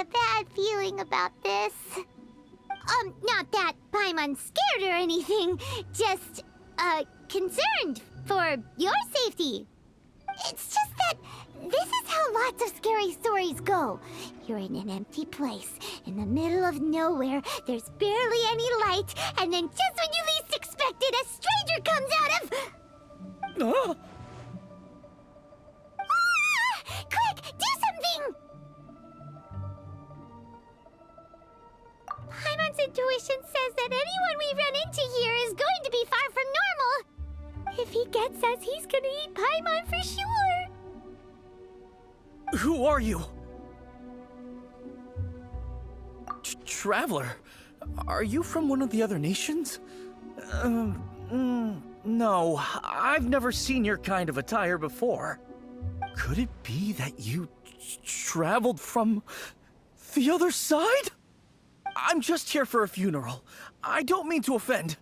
a bad feeling about this. Not that Paimon's scared or anything, just, concerned for your safety. It's just that this is how lots of scary stories go. You're in an empty place, in the middle of nowhere, there's barely any light, and then just when you least expect it, a stranger comes out of... Quick, do something! Paimon's intuition says that anyone we run into here is going to be far from normal. If he gets us, he's gonna eat Paimon for sure. Who are you? Traveler, are you from one of the other nations? No, I've never seen your kind of attire before. Could it be that you traveled from the other side? I'm just here for a funeral. I don't mean to offend.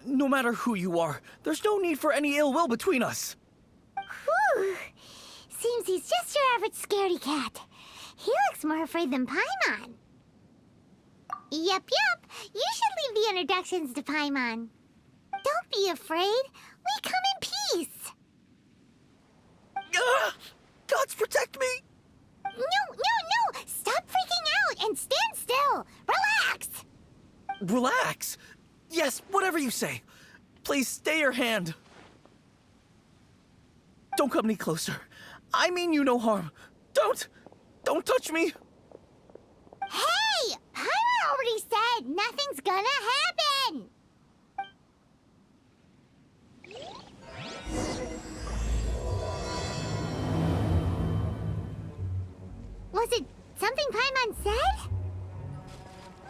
No matter who you are, there's no need for any ill will between us. Whew. Seems he's just your average scaredy cat. He looks more afraid than Paimon. Yep. You should leave the introductions to Paimon. Don't be afraid. We come in peace. Gods protect me! No! Stop freaking out and stand still. Relax. Relax? Yes, whatever you say. Please stay your hand. Don't come any closer. I mean you no harm. Don't touch me. Hey! Paimon already said nothing's gonna happen. Was it something Paimon said?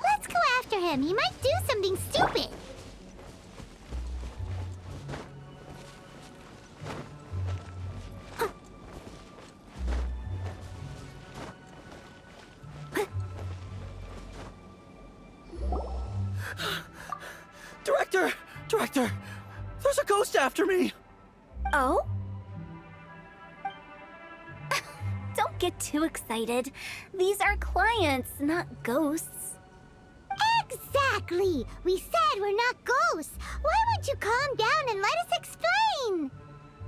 Let's go after him. He might do something stupid. Director! There's a ghost after me! Oh? Don't get too excited. These are clients, not ghosts. Exactly! We said we're not ghosts. Why won't you calm down and let us explain?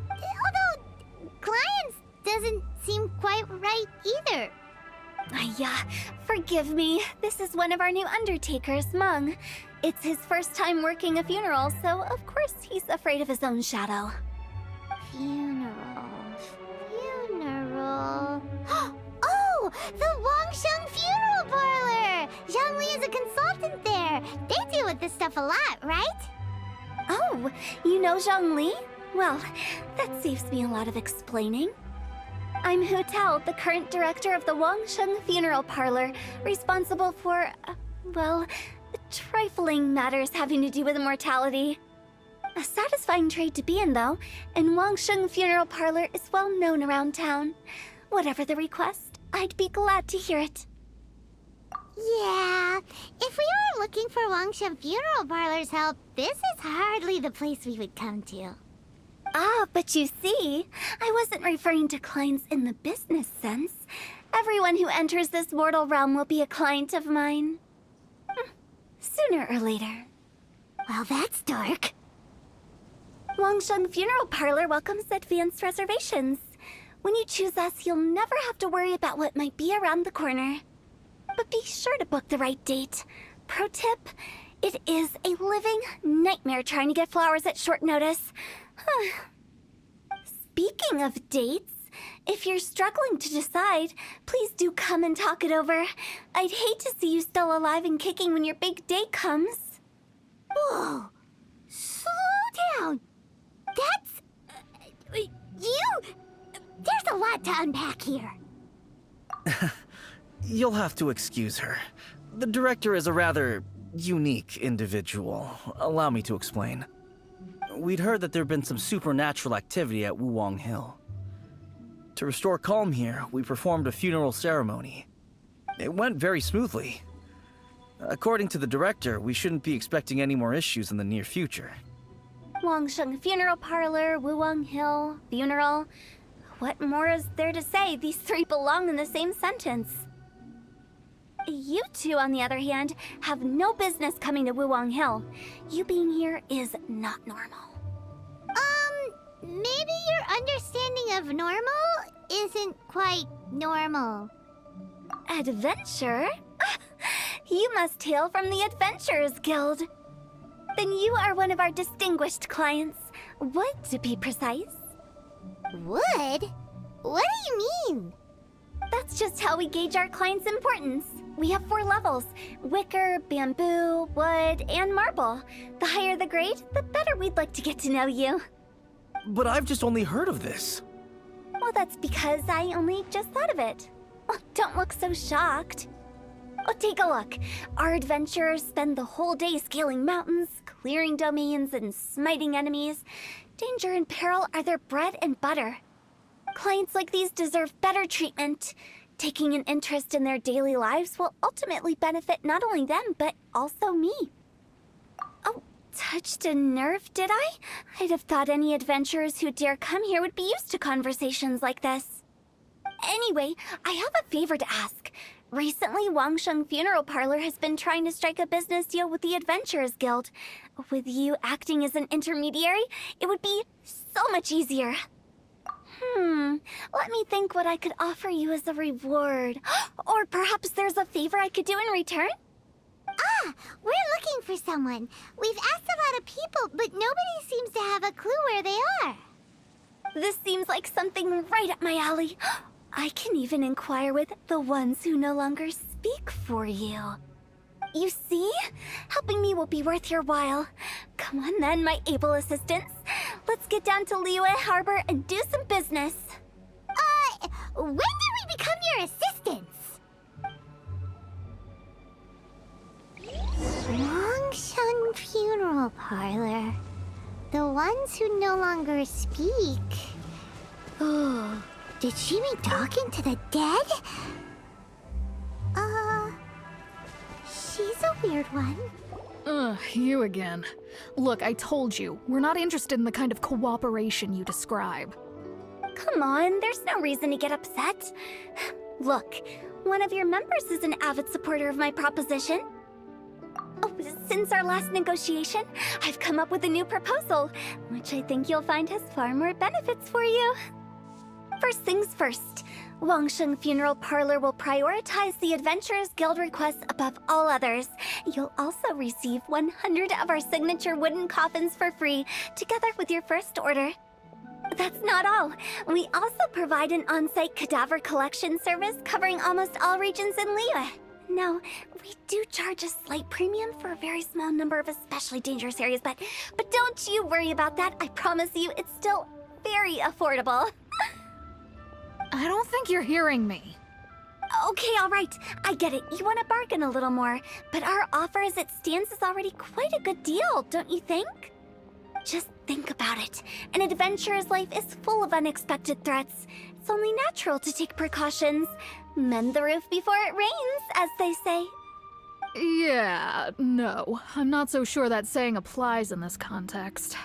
Although, clients doesn't seem quite right either. Forgive me. This is one of our new undertakers, Mung. It's his first time working a funeral, so of course he's afraid of his own shadow. Funeral. Oh! The Wangsheng Funeral Parlor! Zhongli is a consultant there. They deal with this stuff a lot, right? Oh, you know Zhongli? Well, that saves me a lot of explaining. I'm Hu Tao, the current director of the Wangsheng Funeral Parlor, responsible for, trifling matters having to do with immortality. A satisfying trade to be in, though, and Wangsheng Funeral Parlor is well known around town. Whatever the request, I'd be glad to hear it. Yeah, if we were looking for Wangsheng Funeral Parlor's help, this is hardly the place we would come to. Ah, but you see, I wasn't referring to clients in the business sense. Everyone who enters this mortal realm will be a client of mine. Sooner or later. Well, that's dark. Wangsheng Funeral Parlor welcomes advanced reservations. When you choose us, you'll never have to worry about what might be around the corner. But be sure to book the right date. Pro tip, it is a living nightmare trying to get flowers at short notice. Speaking of dates, if you're struggling to decide, please do come and talk it over. I'd hate to see you still alive and kicking when your big day comes. Whoa! Slow down! That's... There's a lot to unpack here. You'll have to excuse her. The director is a rather unique individual. Allow me to explain. We'd heard that there'd been some supernatural activity at Wuwang Hill. To restore calm here, we performed a funeral ceremony. It went very smoothly. According to the director, we shouldn't be expecting any more issues in the near future. Wangsheng Funeral Parlor, Wuwang Hill, funeral. What more is there to say? These three belong in the same sentence. You two, on the other hand, have no business coming to Wuwang Hill. You being here is not normal. Maybe your understanding of normal isn't quite normal. Adventure? You must hail from the Adventurers Guild. Then you are one of our distinguished clients. Wood, to be precise. Wood? What do you mean? That's just how we gauge our clients' importance. We have 4 levels: wicker, bamboo, wood, and marble. The higher the grade, the better we'd like to get to know you. But I've just only heard of this. Well, that's because I only just thought of it. Oh, don't look so shocked. Oh, take a look. Our adventurers spend the whole day scaling mountains, clearing domains, and smiting enemies. Danger and peril are their bread and butter. Clients like these deserve better treatment. Taking an interest in their daily lives will ultimately benefit not only them, but also me. Oh, touched a nerve, did I? I'd have thought any adventurers who dare come here would be used to conversations like this. Anyway, I have a favor to ask. Recently, Wangsheng Funeral Parlor has been trying to strike a business deal with the Adventurers Guild. With you acting as an intermediary, it would be so much easier. Let me think what I could offer you as a reward. Or perhaps there's a favor I could do in return? We're looking for someone. We've asked a lot of people, but nobody seems to have a clue where they are. This seems like something right up my alley. I can even inquire with the ones who no longer speak for you. You see? Helping me will be worth your while. Come on then, my able assistants. Let's get down to Liyue Harbor and do some business. When did we become your assistants? Wangsheng Funeral Parlor. The ones who no longer speak. Oh, did she mean talking to the dead? She's a weird one. Ugh, you again. Look, I told you, we're not interested in the kind of cooperation you describe. Come on, there's no reason to get upset. Look, one of your members is an avid supporter of my proposition. Oh, since our last negotiation, I've come up with a new proposal, which I think you'll find has far more benefits for you. First things first, Wangsheng Funeral Parlor will prioritize the Adventurers Guild requests above all others. You'll also receive 100 of our signature wooden coffins for free, together with your first order. That's not all. We also provide an on-site cadaver collection service covering almost all regions in Liyue. Now, we do charge a slight premium for a very small number of especially dangerous areas, but don't you worry about that. I promise you, it's still very affordable. I don't think you're hearing me. Okay, all right. I get it. You want to bargain a little more, but our offer as it stands is already quite a good deal, don't you think? Just think about it. An adventurer's life is full of unexpected threats. It's only natural to take precautions. Mend the roof before it rains, as they say. Yeah, no. I'm not so sure that saying applies in this context.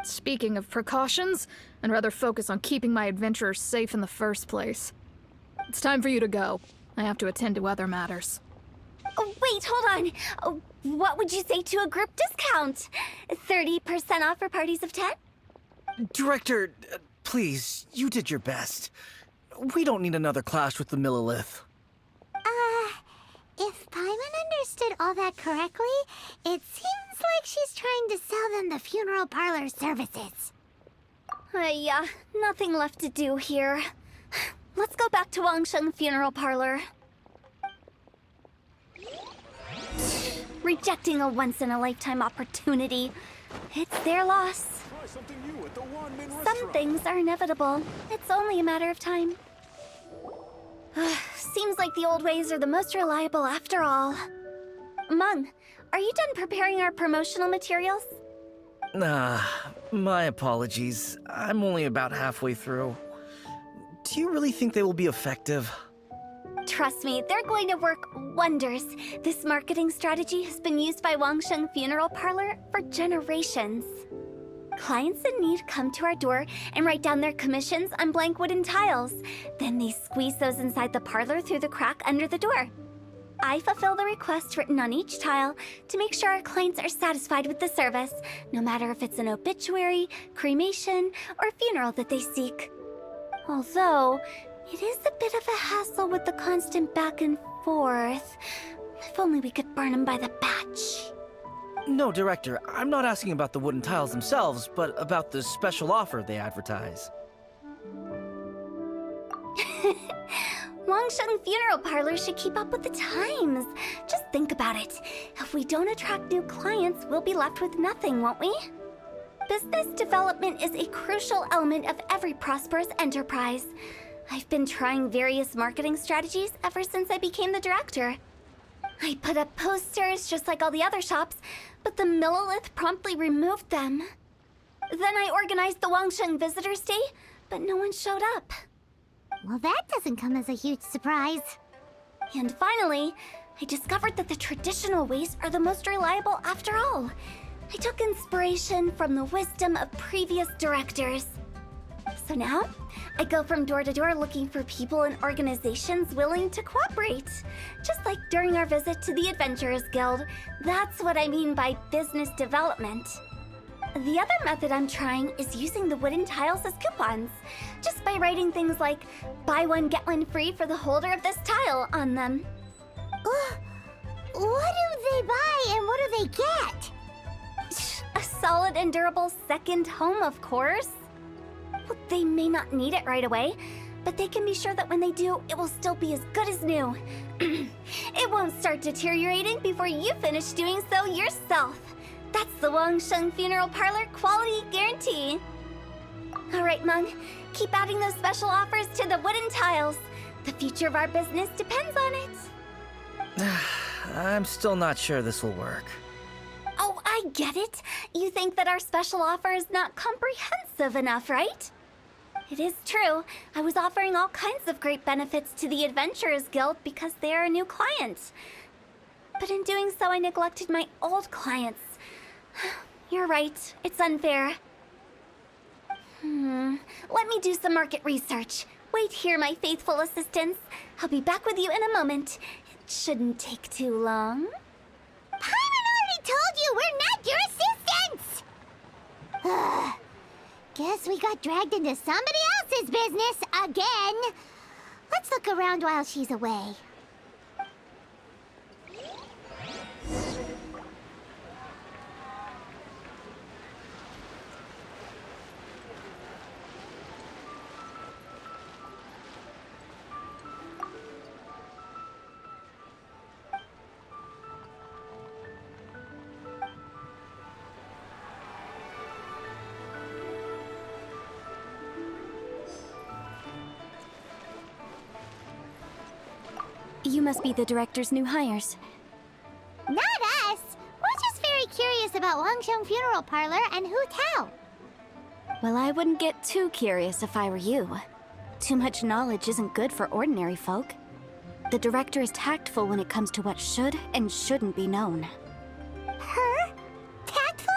Speaking of precautions, I'd rather focus on keeping my adventurers safe in the first place. It's time for you to go. I have to attend to other matters. Oh, wait, hold on. Oh, what would you say to a group discount? 30% off for parties of 10? Director, please, you did your best. We don't need another clash with the Millilith. If Paimon understood all that correctly, it seems like she's trying to sell them the funeral parlor services. Yeah, nothing left to do here. Let's go back to Wangsheng Funeral Parlor. Rejecting a once-in-a-lifetime opportunity. It's their loss. Some things are inevitable. It's only a matter of time. Seems like the old ways are the most reliable after all. Mung, are you done preparing our promotional materials? My apologies. I'm only about halfway through. Do you really think they will be effective? Trust me, they're going to work wonders. This marketing strategy has been used by Wangsheng Funeral Parlor for generations. Clients in need come to our door and write down their commissions on blank wooden tiles. Then they squeeze those inside the parlor through the crack under the door. I fulfill the requests written on each tile to make sure our clients are satisfied with the service, no matter if it's an obituary, cremation, or funeral that they seek. Although, it is a bit of a hassle with the constant back and forth. If only we could burn them by the batch. No, Director, I'm not asking about the wooden tiles themselves, but about the special offer they advertise. Wangsheng Funeral Parlor should keep up with the times. Just think about it. If we don't attract new clients, we'll be left with nothing, won't we? Business development is a crucial element of every prosperous enterprise. I've been trying various marketing strategies ever since I became the director. I put up posters just like all the other shops, but the Millilith promptly removed them. Then I organized the Wangsheng Visitors Day, but no one showed up. Well, that doesn't come as a huge surprise. And finally, I discovered that the traditional ways are the most reliable after all. I took inspiration from the wisdom of previous directors. So now, I go from door to door looking for people and organizations willing to cooperate. Just like during our visit to the Adventurers Guild. That's what I mean by business development. The other method I'm trying is using the wooden tiles as coupons. Just by writing things like, buy one, get one free for the holder of this tile on them. What do they buy and what do they get? A solid and durable second home, of course. Well, they may not need it right away, but they can be sure that when they do, it will still be as good as new. It won't start deteriorating before you finish doing so yourself. That's the Wangsheng Funeral Parlor quality guarantee. All right, Mung, keep adding those special offers to the wooden tiles. The future of our business depends on it. I'm still not sure this will work. Oh, I get it. You think that our special offer is not comprehensive enough, right? It is true. I was offering all kinds of great benefits to the Adventurers Guild because they are a new client. But in doing so, I neglected my old clients. You're right. It's unfair. Let me do some market research. Wait here, my faithful assistants. I'll be back with you in a moment. It shouldn't take too long. Paimon already told you we're not your assistants! Guess we got dragged into somebody else's business again. Let's look around while she's away. You must be the director's new hires. Not us! We're just very curious about Wangsheng Funeral Parlor and Hu Tao. Well, I wouldn't get too curious if I were you. Too much knowledge isn't good for ordinary folk. The director is tactful when it comes to what should and shouldn't be known. Her? Tactful?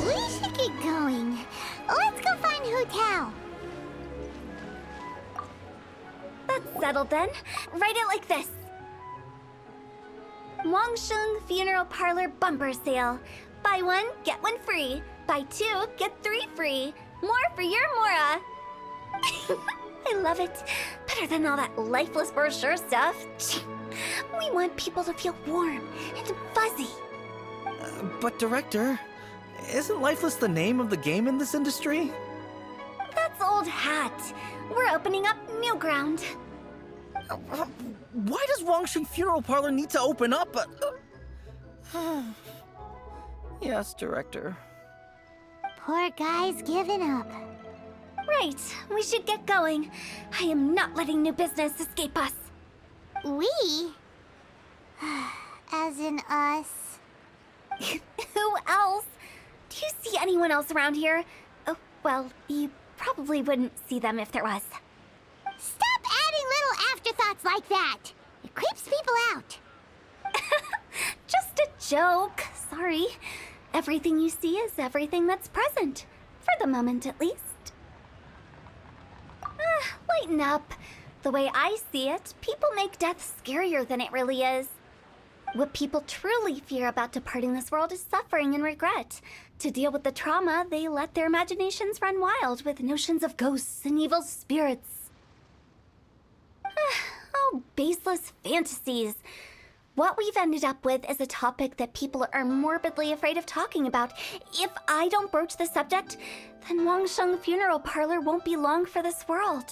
We should get going. Let's go find Hu Tao. That's settled then. Write it like this. Wangsheng Funeral Parlor Bumper Sale. Buy one, get one free. Buy two, get three free. More for your Mora. I love it. Better than all that lifeless brochure stuff. We want people to feel warm and fuzzy. But Director, isn't Lifeless the name of the game in this industry? That's old hat. We're opening up new ground. Why does Wangsheng Funeral Parlor need to open up? Yes, Director. Poor guy's given up. Right, we should get going. I am not letting new business escape us. We? As in us. Who else? Do you see anyone else around here? Oh, well, you probably wouldn't see them if there was. Stop adding little stuff like that. It creeps people out. Just a joke. Sorry. Everything you see is everything that's present. For the moment, at least. Lighten up. The way I see it, people make death scarier than it really is. What people truly fear about departing this world is suffering and regret. To deal with the trauma, they let their imaginations run wild with notions of ghosts and evil spirits. Oh, baseless fantasies. What we've ended up with is a topic that people are morbidly afraid of talking about. If I don't broach the subject, then Wangsheng Funeral Parlor won't be long for this world.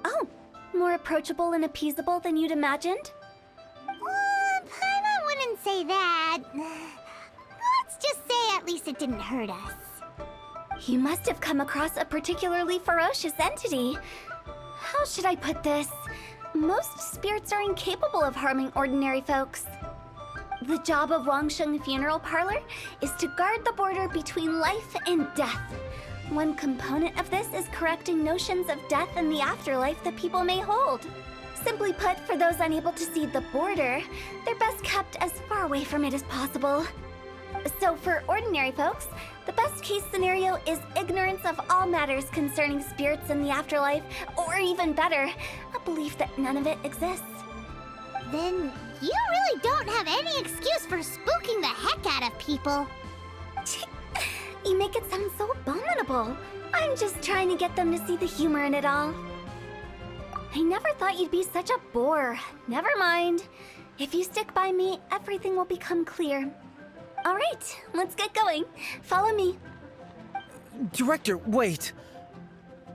Oh, more approachable and appeasable than you'd imagined? Paimon wouldn't say that. Let's just say at least it didn't hurt us. You must have come across a particularly ferocious entity. How should I put this? Most spirits are incapable of harming ordinary folks. The job of Wangsheng Funeral Parlor is to guard the border between life and death. One component of this is correcting notions of death and the afterlife that people may hold. Simply put, for those unable to see the border, they're best kept as far away from it as possible. So for ordinary folks, the best case scenario is ignorance of all matters concerning spirits in the afterlife, or even better, a belief that none of it exists. Then you really don't have any excuse for spooking the heck out of people. You make it sound so abominable. I'm just trying to get them to see the humor in it all. I never thought you'd be such a bore. Never mind. If you stick by me, everything will become clear. All right, let's get going. Follow me. Director, wait!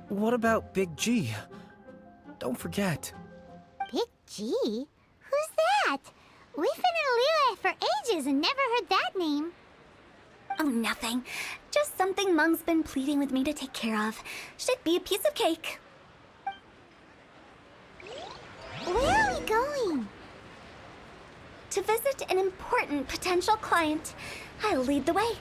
What about Big G? Don't forget. Big G? Who's that? We've been in Liyue for ages and never heard that name. Oh, nothing. Just something Mung's been pleading with me to take care of. Should be a piece of cake. Where are we going? To visit an important potential client. I'll lead the way.